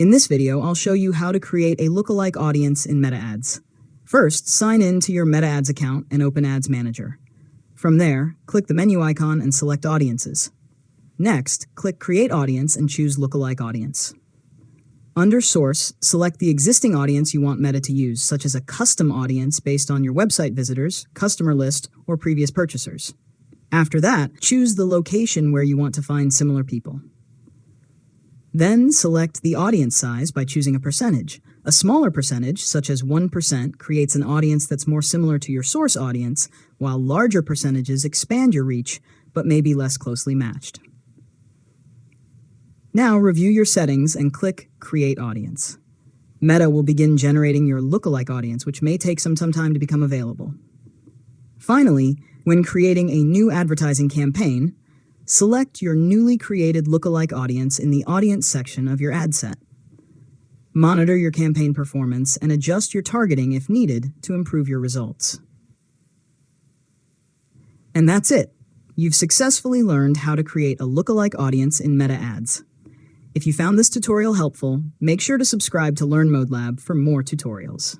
In this video, I'll show you how to create a lookalike audience in Meta Ads. First, sign in to your Meta Ads account and open Ads Manager. From there, click the menu icon and select Audiences. Next, click Create Audience and choose Lookalike Audience. Under Source, select the existing audience you want Meta to use, such as a custom audience based on your website visitors, customer list, or previous purchasers. After that, choose the location where you want to find similar people. Then select the audience size by choosing a percentage. A smaller percentage, such as 1%, creates an audience that's more similar to your source audience, while larger percentages expand your reach, but may be less closely matched. Now review your settings and click Create Audience. Meta will begin generating your lookalike audience, which may take some time to become available. Finally, when creating a new advertising campaign, select your newly created lookalike audience in the Audience section of your ad set. Monitor your campaign performance and adjust your targeting if needed to improve your results. And that's it. You've successfully learned how to create a lookalike audience in Meta Ads. If you found this tutorial helpful, make sure to subscribe to LearnModelab for more tutorials.